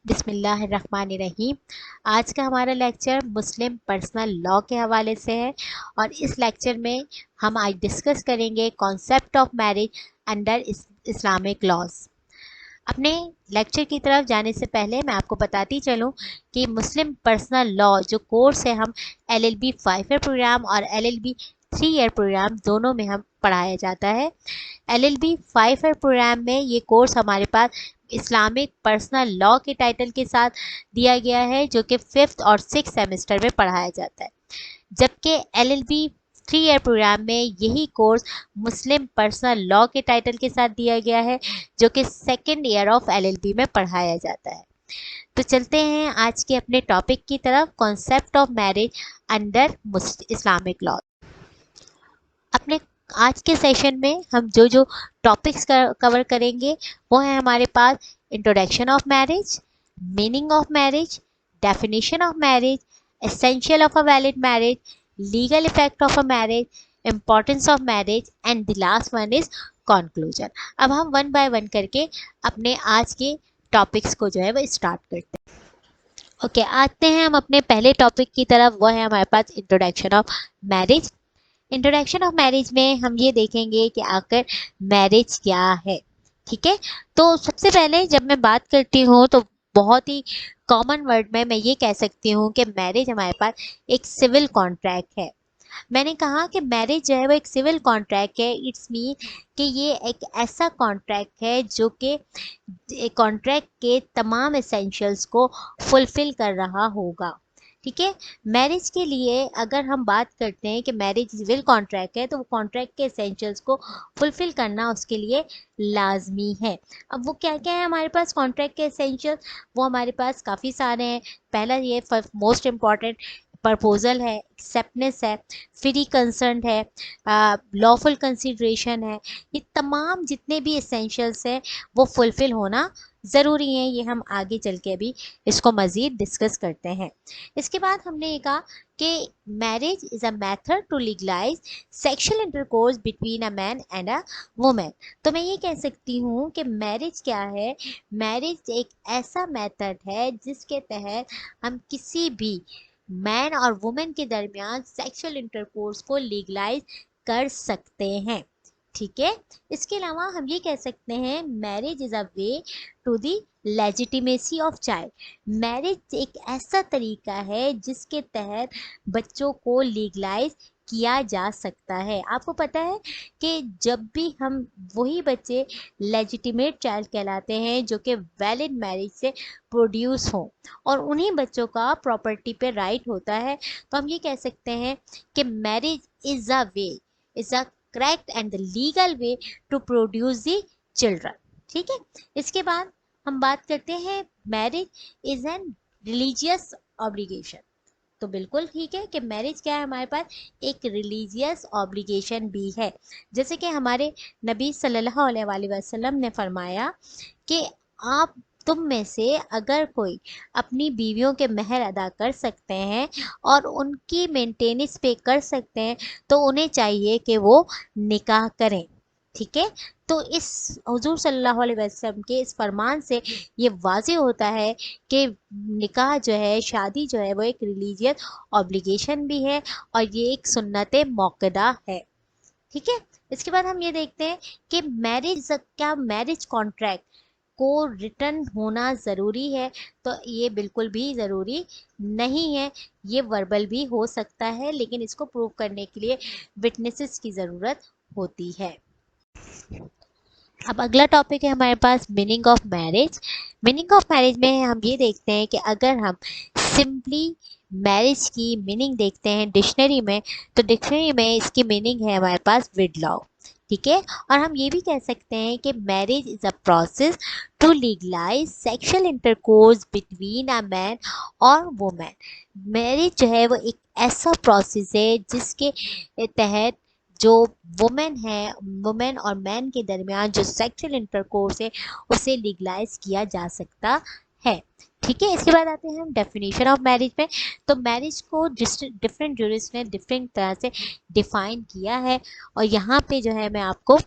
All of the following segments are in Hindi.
बिस्मिल्लाहिर्रहमानिर्रहीम। आज का हमारा लेक्चर मुस्लिम पर्सनल लॉ के हवाले से है और इस लेक्चर में हम आज डिस्कस करेंगे concept of marriage under Islamic laws. अपने लेक्चर की तरफ जाने से पहले मैं आपको बताती चलूं कि मुस्लिम पर्सनल लॉ जो कोर्स है हम LLB 5 ईयर प्रोग्राम और LLB 3 ईयर प्रोग्राम दोनों में हम पढ़ाया जाता है। LLB 5 ईयर प्रोग्राम में ये कोर्स हमारे पास इस्लामिक पर्सनल लॉ के टाइटल के साथ दिया गया है जो कि 5th और 6th सेमेस्टर में पढ़ाया जाता है, जबकि LLB 3 ईयर प्रोग्राम में यही कोर्स मुस्लिम पर्सनल लॉ के टाइटल के साथ दिया गया है जो कि 2nd ईयर ऑफ LLB में पढ़ाया जाता है। तो चलते हैं आज के अपने टॉपिक की तरफ, concept of marriage under Islamic law. अपने आज के सेशन में हम जो जो टॉपिक्स कवर करेंगे वो है हमारे पास introduction of marriage, meaning of marriage, definition of marriage, essential of a valid marriage, legal effect of a marriage, importance of marriage and the last one is conclusion. अब हम वन बाय वन करके अपने आज के टॉपिक्स को जो है वो स्टार्ट करते हैं। ओके, आते हैं हम अपने पहले टॉपिक की तरफ, वो है हमारे पास introduction of marriage. Introduction of marriage में हम ये देखेंगे कि आखिर मैरिज क्या है। ठीक है, तो सबसे पहले जब मैं बात करती हूँ तो बहुत ही कॉमन वर्ड में मैं ये कह सकती हूँ कि मैरिज हमारे पास एक सिविल कॉन्ट्रैक्ट है। मैंने कहा कि मैरिज जो है वो एक सिविल कॉन्ट्रैक्ट है। इट्स मीन कि ये एक ऐसा कॉन्ट्रैक्ट है जो कि कॉन्ट्रैक्ट के तमाम एसेंशियल्स को फुलफिल कर रहा होगा। ठीक है, मैरिज के लिए अगर हम बात करते हैं कि मैरिज सिविल कॉन्ट्रैक्ट है तो वो कॉन्ट्रैक्ट के एसेंशियल्स को फुलफिल करना उसके लिए लाजमी है। अब वो क्या क्या है हमारे पास कॉन्ट्रैक्ट के एसेंशियल्स, वो हमारे पास काफ़ी सारे हैं। पहला ये मोस्ट इम्पॉर्टेंट प्रपोजल है, एक्सेप्टनेस है, फ्री कंसर्न है, लॉफुल कंसिडरेशन है। ये तमाम जितने भी एसेंशियल्स हैं वो फुलफिल होना ज़रूरी है। ये हम आगे चल के अभी इसको मज़ीद डिस्कस करते हैं। इसके बाद हमने ये कहा कि marriage is a method to legalise sexual intercourse between a man and a women. तो मैं ये कह सकती हूँ कि मैरिज क्या है। मैरिज एक ऐसा मेथड है जिसके तहत हम किसी भी मैन और वुमेन के दरमियान सेक्सुअल इंटरकोर्स को लीगलाइज कर सकते हैं। ठीक है, इसके अलावा हम ये कह सकते हैं marriage is a way to the legitimacy of child. Marriage एक ऐसा तरीका है जिसके तहत बच्चों को लीगलाइज किया जा सकता है। आपको पता है कि जब भी हम वही बच्चे लेजिटिमेट चाइल्ड कहलाते हैं जो कि वैलिड मैरिज से प्रोड्यूस हों और उन्हीं बच्चों का प्रॉपर्टी पे राइट होता है, तो हम ये कह सकते हैं कि marriage is a way, is a correct and the legal way to produce the children. ठीक है, इसके बाद हम बात करते हैं marriage is an religious obligation. तो बिल्कुल ठीक है कि मैरिज क्या है हमारे पास एक रिलीजियस ऑब्लिगेशन भी है। जैसे कि हमारे नबी सल्लल्लाहु अलैहि वसल्लम ने फरमाया कि आप तुम में से अगर कोई अपनी बीवियों के महर अदा कर सकते हैं और उनकी मेंटेनेंस पे कर सकते हैं तो उन्हें चाहिए कि वो निकाह करें। ठीक है, तो इस हुजूर सल्लल्लाहु अलैहि वसल्लम के इस फरमान से ये वाज़ेह होता है कि निकाह जो है, शादी जो है वो एक रिलीजियस ऑब्लिगेशन भी है और ये एक सुन्नत मौक़दा है। ठीक है, इसके बाद हम ये देखते हैं कि मैरिज, क्या मैरिज कॉन्ट्रैक्ट को रिटर्न होना ज़रूरी है? तो ये बिल्कुल भी ज़रूरी नहीं है। ये वर्बल भी हो सकता है, लेकिन इसको प्रूव करने के लिए विटनेसेस की ज़रूरत होती है। अब अगला टॉपिक है हमारे पास meaning of marriage. Meaning of marriage में हम ये देखते हैं कि अगर हम सिंपली मैरिज की मीनिंग देखते हैं डिक्शनरी में, तो डिक्शनरी में इसकी मीनिंग है हमारे पास विडलॉ। ठीक है, और हम ये भी कह सकते हैं कि marriage is a process to legalise sexual intercourse between a man और वुमेन। मैरिज जो है वो एक ऐसा प्रोसेस है जिसके तहत जो वुमेन है, वुमेन और मैन के दरमियान जो सेक्सुअल इंटरकोर्स है उसे लीगलाइज किया जा सकता है। ठीक है, इसके बाद आते हैं हम डेफिनेशन ऑफ मैरिज में। तो मैरिज को डिफरेंट जूरिस्ट ने डिफरेंट तरह से डिफाइन किया है, और यहाँ पे जो है मैं आपको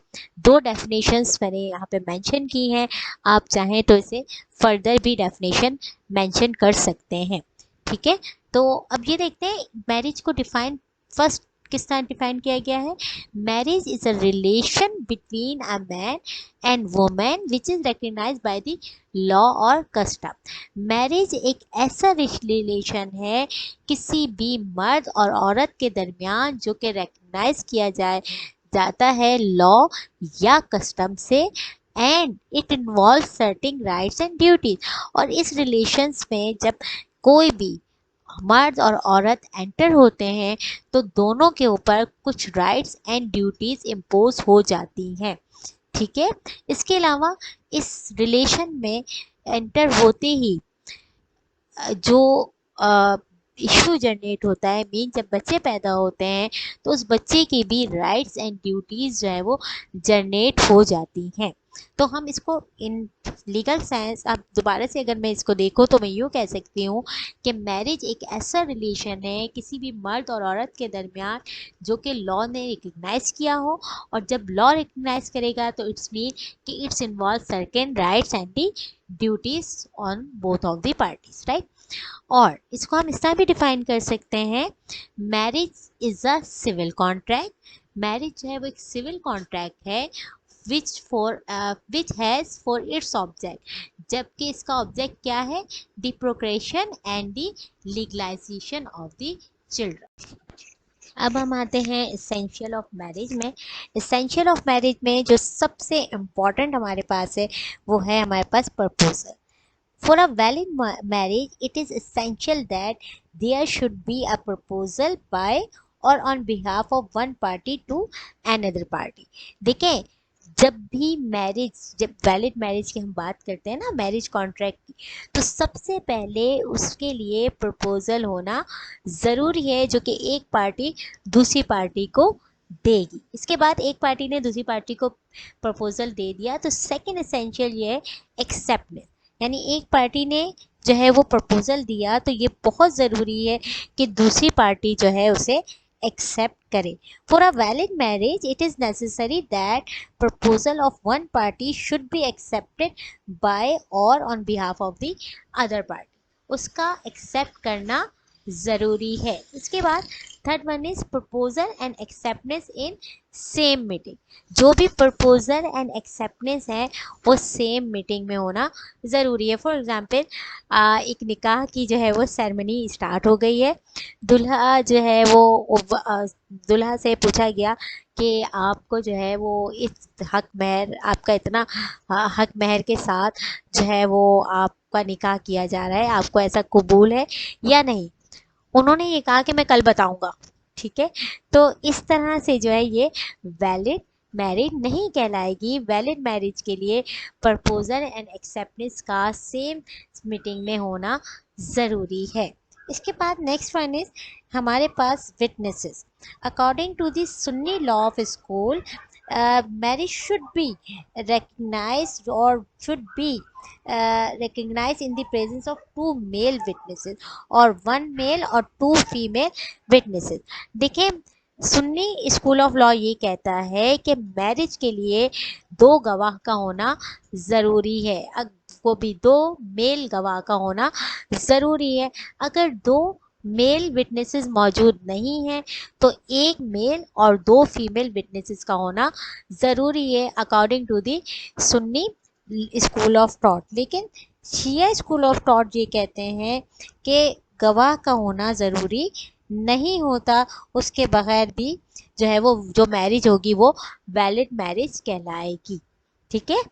दो डेफिनेशंस मैंने यहाँ पे मेंशन की हैं। आप चाहें तो इसे फर्दर भी डेफिनेशन मेंशन कर सकते हैं। ठीक है, तो अब ये देखते हैं मैरिज को डिफाइन फर्स्ट किस तरह डिफाइन किया गया है। Marriage is a relation between a man and women which is recognised by the law और कस्टम। मैरिज एक ऐसा रिलेशन है किसी भी मर्द और औरत के दरमियान जो कि रिकग्नाइज किया जाता है लॉ या कस्टम से, and it involve certain rights and duties. और इस रिलेशंस में जब कोई भी मर्द और औरत एंटर होते हैं तो दोनों के ऊपर कुछ राइट्स एंड ड्यूटीज इम्पोज हो जाती हैं। ठीक है, इसके अलावा इस रिलेशन में एंटर होते ही जो इशू जनरेट होता है, मीन जब बच्चे पैदा होते हैं तो उस बच्चे की भी राइट्स एंड ड्यूटीज़ जो है वो जनरेट हो जाती हैं। तो हम इसको इन लीगल सेंस, अब दोबारा से अगर मैं इसको देखूँ तो मैं यूँ कह सकती हूँ कि मैरिज एक ऐसा रिलेशन है किसी भी मर्द और औरत के दरमियान जो कि लॉ ने रिकग्नाइज किया हो, और जब लॉ रिकग्नाइज करेगा तो इट्स मीन कि it's involve certain rights and the duties on both of the parties, right. और इसको हम इस तरह भी डिफाइन कर सकते हैं, marriage is a civil contract. Marriage जो है वो एक सिविल कॉन्ट्रैक्ट है which has for its object, जबकि इसका ऑब्जेक्ट क्या है, the procreation and the legalisation of the children. अब हम आते हैं इसेंशियल ऑफ मैरिज में। इसेंशियल ऑफ मैरिज में जो सबसे इम्पॉर्टेंट हमारे पास है वो है हमारे पास proposal. For a valid marriage, it is essential that there should be a proposal by or on behalf of one party to another party। देखें, जब भी जब वैलिड मैरिज की हम बात करते हैं ना, मैरिज कॉन्ट्रैक्ट की, तो सबसे पहले उसके लिए प्रपोजल होना ज़रूरी है जो कि एक पार्टी दूसरी पार्टी को देगी। इसके बाद एक पार्टी ने दूसरी पार्टी को प्रपोजल दे दिया तो सेकंड एसेंशियल ये है एक्सेप्टेंस, यानी एक पार्टी ने जो है वो प्रपोजल दिया तो ये बहुत ज़रूरी है कि दूसरी पार्टी जो है उसे एक्सेप्ट करे। For a valid marriage it is necessary that proposal of one party should be accepted by or on behalf of the other party, उसका एक्सेप्ट करना ज़रूरी है। इसके बाद third one is proposal and acceptance in same meeting. जो भी प्रपोजल एंड एक्सेप्टेंस है वो सेम मीटिंग में होना ज़रूरी है। फॉर एग्ज़ाम्पल, एक निकाह की जो है वो सेरेमनी स्टार्ट हो गई है, दूल्हा जो है वो दूल्हा से पूछा गया कि आपको जो है वो इस हक महर, आपका इतना हक महर के साथ जो है वो आपका निकाह किया जा रहा है, आपको ऐसा कबूल है या नहीं। उन्होंने ये कहा कि मैं कल बताऊंगा। ठीक है, तो इस तरह से जो है ये वैलिड मैरिज नहीं कहलाएगी। वैलिड मैरिज के लिए प्रपोजल एंड एक्सेप्टेंस का सेम मीटिंग में होना ज़रूरी है। इसके बाद नेक्स्ट वन इज हमारे पास witnesses. According to the Sunni law of school, marriage should be recognized or should be recognized in the presence of two male witnesses or one male or two female witnesses। देखिए, सुन्नी स्कूल ऑफ लॉ ये कहता है कि मैरिज के लिए दो गवाह का होना ज़रूरी है, वो भी दो मेल गवाह का होना ज़रूरी है। अगर दो मेल विटनेसेस मौजूद नहीं हैं तो एक मेल और दो फीमेल विटनेसेस का होना ज़रूरी है according to the Sunni school of thought. लेकिन शिया स्कूल ऑफ थॉट ये कहते हैं कि गवाह का होना ज़रूरी नहीं होता, उसके बगैर भी जो है वो जो मैरिज होगी वो वैलिड मैरिज कहलाएगी। ठीक है,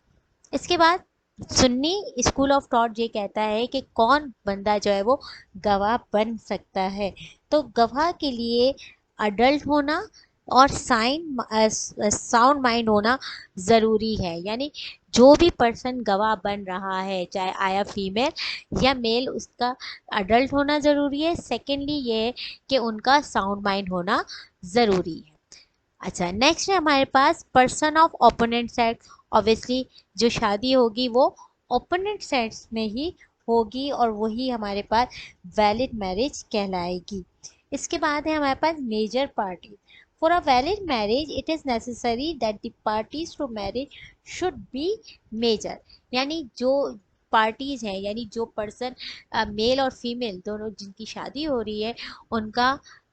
इसके बाद सुन्नी स्कूल ऑफ थॉट ये कहता है कि कौन बंदा जो है वो गवाह बन सकता है। तो गवाह के लिए अडल्ट होना और साउंड माइंड होना ज़रूरी है, यानी जो भी पर्सन गवाह बन रहा है चाहे आया फीमेल या मेल, उसका अडल्ट होना ज़रूरी है। सेकेंडली ये है कि उनका साउंड माइंड होना ज़रूरी है। अच्छा, नेक्स्ट है हमारे पास person of opponent sex. Obviously जो शादी होगी वो ओपोनेंट सेक्स में ही होगी और वही हमारे पास वैलिड मैरिज कहलाएगी। इसके बाद है हमारे पास major party. For a valid marriage it is necessary that the parties to marriage should be major, यानी जो पार्टीज हैं, यानी जो पर्सन मेल और फीमेल दोनों जिनकी शादी हो रही है उनका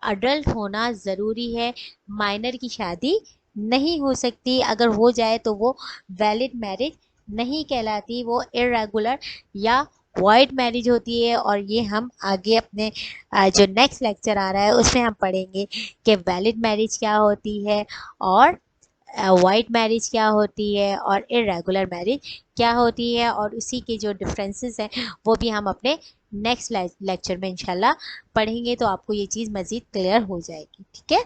अडल्ट होना ज़रूरी है। माइनर की शादी नहीं हो सकती, अगर हो जाए तो वो वैलिड मैरिज नहीं कहलाती, वो इरेगुलर या वॉइड मैरिज होती है। और ये हम आगे अपने जो नेक्स्ट लेक्चर आ रहा है उसमें हम पढ़ेंगे कि वैलिड मैरिज क्या होती है और वाइट मैरिज क्या होती है और इरेगुलर मैरिज क्या होती है, और उसी के जो डिफरेंसेस हैं वो भी हम अपने नेक्स्ट लेक्चर में इंशाल्लाह पढ़ेंगे, तो आपको ये चीज़ मज़ीद क्लियर हो जाएगी। ठीक है,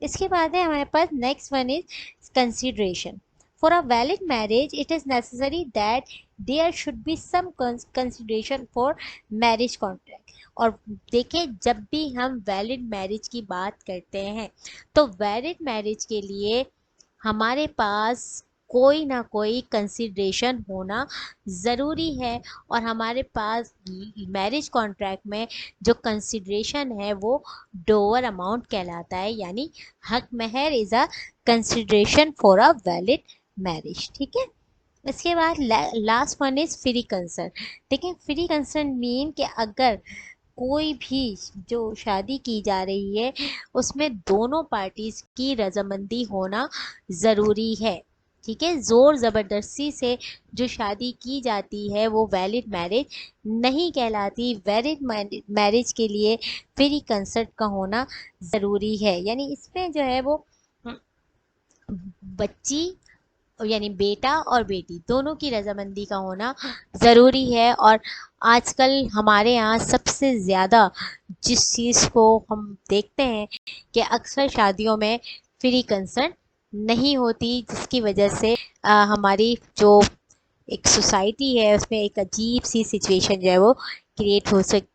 इसके बाद है हमारे पास next one is consideration. For a valid marriage it is necessary that there should be some consideration for marriage contract. और देखें, जब भी हम वैलिड मैरिज की बात करते हैं तो वैलिड मैरिज के लिए हमारे पास कोई ना कोई कंसिडरेशन होना ज़रूरी है। और हमारे पास मैरिज कॉन्ट्रैक्ट में जो कंसिडरेशन है वो डोवर अमाउंट कहलाता है, यानी हक महर is a consideration for a valid marriage. ठीक है, इसके बाद last one is free concern. देखिए, फ्री कंसर्न मीन कि अगर कोई भी जो शादी की जा रही है उसमें दोनों पार्टीज की रजामंदी होना ज़रूरी है। ठीक है, ज़ोर ज़बरदस्ती से जो शादी की जाती है वो वैलिड मैरिज नहीं कहलाती। वैलिड मैरिज के लिए फ्री कंसेंट का होना ज़रूरी है, यानी इसमें जो है वो बच्ची यानी बेटा और बेटी दोनों की रजामंदी का होना ज़रूरी है। और आजकल हमारे यहाँ सबसे ज़्यादा जिस चीज़ को हम देखते हैं कि अक्सर शादियों में फ्री कंसर्ट नहीं होती, जिसकी वजह से हमारी जो एक सोसाइटी है उसमें एक अजीब सी सिचुएशन जो है वो क्रिएट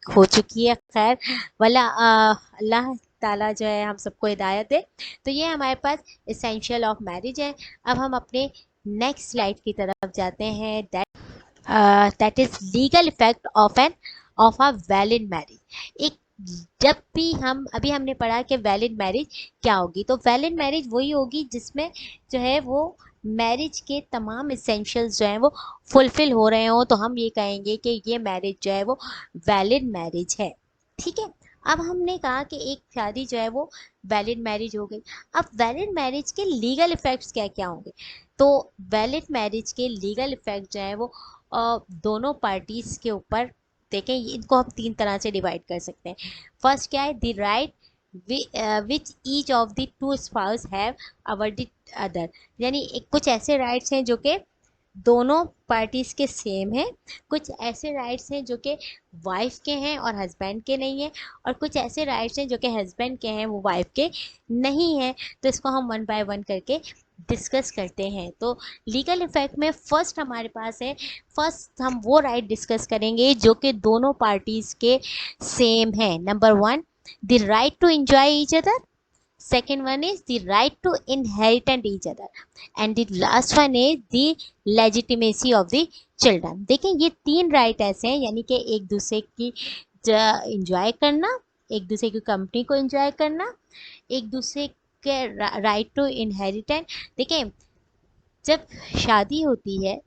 हो चुकी है। खैर वाला अल्लाह ताला जो है हम सबको हिदायत दे। तो ये हमारे पास इसेंशियल ऑफ मैरिज है। अब हम अपने नेक्स्ट स्लाइड की तरफ जाते हैं, that is legal effect of a valid marriage. एक जब भी हम अभी हमने पढ़ा कि वैलिड मैरिज क्या होगी, तो वैलिड मैरिज वही होगी जिसमें जो है वो मैरिज के तमाम इसेंशियल्स जो हैं वो फुलफिल हो रहे हों, तो हम ये कहेंगे कि ये मैरिज जो है वो वैलिड मैरिज है। ठीक है, अब हमने कहा कि एक शादी जो है वो वैलिड मैरिज हो गई। अब वैलिड मैरिज के लीगल इफेक्ट्स क्या क्या होंगे, तो वैलिड मैरिज के लीगल इफेक्ट जो है वो दोनों पार्टीज के ऊपर, देखें इनको हम तीन तरह से डिवाइड कर सकते हैं। फर्स्ट क्या है, the right which each of the two spouse have our the other, यानी कुछ ऐसे राइट्स हैं जो कि दोनों पार्टीज के सेम हैं, कुछ ऐसे राइट्स हैं जो कि वाइफ के हैं और हस्बैंड के नहीं हैं, और कुछ ऐसे राइट्स हैं जो कि हस्बैंड के हैं वो वाइफ के नहीं हैं। तो इसको हम वन बाय वन करके डिस्कस करते हैं। तो लीगल इफेक्ट में फर्स्ट हमारे पास है, फर्स्ट हम वो राइट डिस्कस करेंगे जो कि दोनों पार्टीज के सेम है। Number one, the right to enjoy each other. Second one is the right to inherit each other, and the last one is the legitimacy of the children। देखें, ये तीन राइट ऐसे हैं, यानी कि एक दूसरे की इंजॉय करना, एक दूसरे की कंपनी को इंजॉय करना, एक दूसरे के राइट टू इनहेरिटेंस। देखें, जब शादी होती है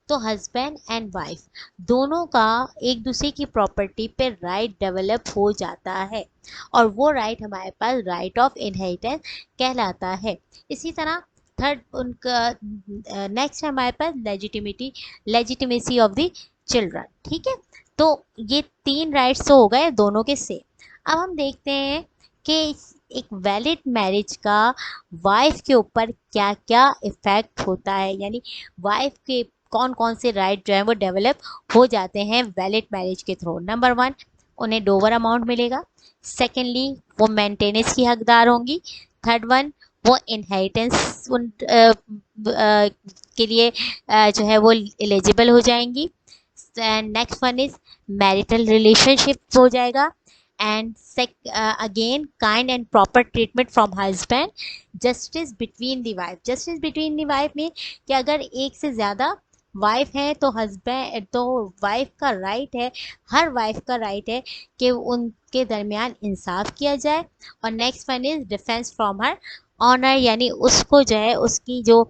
तो हस्बैंड एंड वाइफ दोनों का एक दूसरे की प्रॉपर्टी पे राइट डेवलप हो जाता है, और वो राइट हमारे पास राइट ऑफ इनहेरिटेंस कहलाता है। इसी तरह थर्ड उनका नेक्स्ट है हमारे पास लेजिटिमेसी ऑफ द चिल्ड्रन। ठीक है, तो ये तीन राइट्स तो हो गए दोनों के सेम। अब हम देखते हैं कि एक वैलिड मैरिज का वाइफ के ऊपर क्या क्या इफ़ेक्ट होता है, यानी वाइफ के कौन कौन से राइट जो है वो डेवलप हो जाते हैं वैलिड मैरिज के थ्रू। नंबर वन, उन्हें डोवर अमाउंट मिलेगा। सेकेंडली, वो मेंटेनेंस की हकदार होंगी। थर्ड वन, वो इनहेरिटेंस के लिए जो है वो एलिजिबल हो जाएंगी। Next one is marital relationship हो जाएगा। And again kind and proper treatment from husband. Justice between the wife, justice between the wife में कि अगर एक से ज़्यादा वाइफ है तो हस्बैंड, तो वाइफ का राइट है, हर वाइफ का राइट है कि उनके दरमियान इंसाफ किया जाए। और next one is defence from her honour, यानी उसको जो है उसकी जो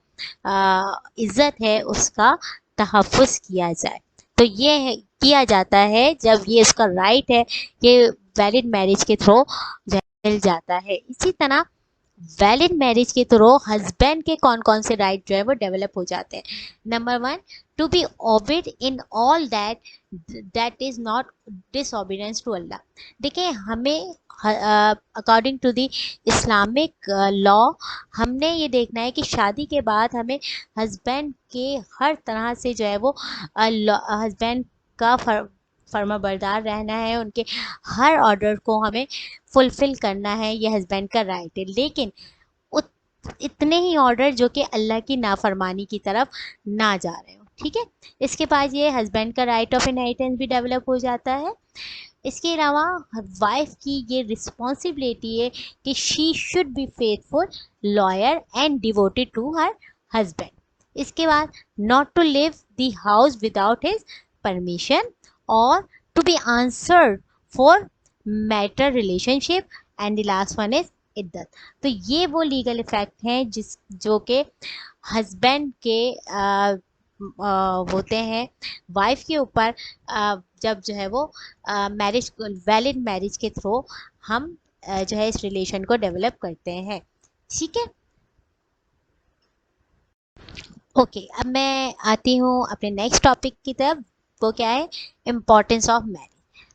इज्जत है उसका तहफ़्फ़ुज़ किया जाए। तो ये है, किया जाता है जब ये इसका राइट है, ये वैलिड मैरिज के थ्रू मिल जाता है। इसी तरह वैलिड मैरिज के थ्रू हस्बैंड के कौन कौन से राइट जो है वो डेवलप हो जाते हैं। Number one, to be obeyed in all that that is not disobedience to Allah. देखिए हमें according to the Islamic law हमने ये देखना है कि शादी के बाद हमें हस्बैंड के हर तरह से जो है वो हस्बैंड का फर्मा बरदार रहना है, उनके हर ऑर्डर को हमें फुलफिल करना है, ये हस्बैंड का राइट है। लेकिन इतने ही ऑर्डर जो कि अल्लाह की नाफरमानी की तरफ ना जा रहे हो, ठीक है। इसके बाद ये हस्बैंड का राइट ऑफ इनहेरिटेंस भी डेवलप हो जाता है। इसके अलावा वाइफ की ये रिस्पॉन्सिबिलिटी है कि she should be faithful, loyal and devoted to her husband. इसके बाद not to leave the house without his permission, और to be answered for matter relationship, and the last one is इद्दत। तो ये वो लीगल इफेक्ट हैं जिस जो कि हस्बैंड के होते हैं वाइफ के ऊपर, जब जो है वो मैरिज, वैलिड मैरिज के थ्रू हम जो है इस रिलेशन को डेवलप करते हैं, ठीक है। ओके, अब मैं आती हूँ अपने नेक्स्ट टॉपिक की तरफ। वो क्या है? Importance of marriage.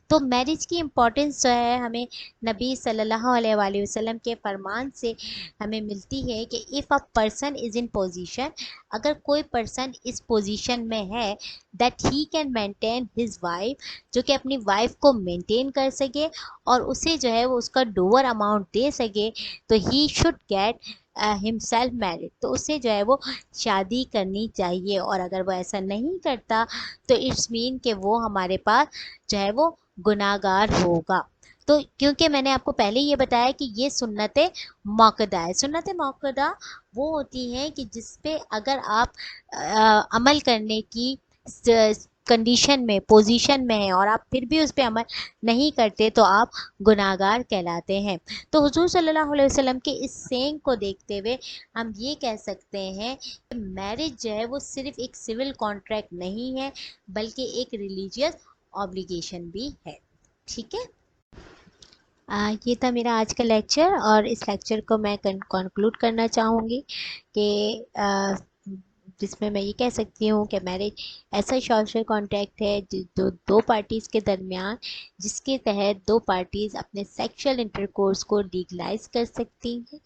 तो मैरिज की इम्पोर्टेंस जो है हमें नबी सल्लल्लाहु अलैहि वसल्लम के फरमान से हमें मिलती है कि if a person is in position, अगर कोई पर्सन इस पोजीशन में है that he can maintain his wife, जो कि अपनी वाइफ को मेंटेन कर सके और उसे जो है वो उसका डोवर अमाउंट दे सके, तो he should get himself married, तो उसे जो है वो शादी करनी चाहिए। और अगर वो ऐसा नहीं करता तो इट्स मीन कि वो हमारे पास जो है वो गुनाहगार होगा। तो क्योंकि मैंने आपको पहले ये बताया कि ये सुन्नत मौक़दा है। सुन्नत मौक़दा वो होती हैं कि जिस पे अगर आप अमल करने की कंडीशन में, पोजीशन में हैं और आप फिर भी उस पे अमल नहीं करते तो आप गुनाहगार कहलाते हैं। तो हुजूर सल्लल्लाहु अलैहि वसल्लम के इस सेइंग को देखते हुए हम ये कह सकते हैं कि मैरिज जो है वो सिर्फ एक सिविल कॉन्ट्रैक्ट नहीं है, बल्कि एक रिलीजियस ऑब्लिगेशन भी है, ठीक है। ये था मेरा आज का लेक्चर, और इस लेक्चर को मैं कंक्लूड करना चाहूँगी कि जिसमें मैं ये कह सकती हूँ कि मैरिज ऐसा सोशल कॉन्ट्रैक्ट है जो दो पार्टीज़ के दरमियान, जिसके तहत दो पार्टीज़ अपने सेक्सुअल इंटरकोर्स को लीगलाइज कर सकती हैं,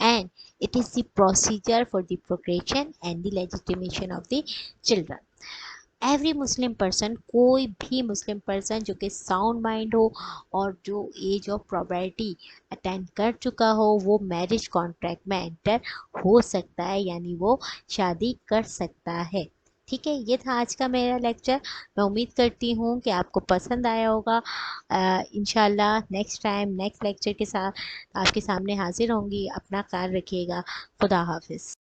and it is the procedure for the procreation and the legitimation of the children. Every Muslim person, कोई भी मुस्लिम पर्सन जो कि साउंड माइंड हो और जो एज ऑफ प्रॉपर्टी अटेंड कर चुका हो, वो मैरिज कॉन्ट्रैक्ट में एंटर हो सकता है, यानी वो शादी कर सकता है, ठीक है। ये था आज का मेरा लेक्चर। मैं उम्मीद करती हूँ कि आपको पसंद आया होगा। इंशाल्लाह नेक्स्ट टाइम नेक्स्ट लेक्चर के साथ आपके सामने हाजिर होंगी। अपना ख्याल रखिएगा। खुदा हाफिज़।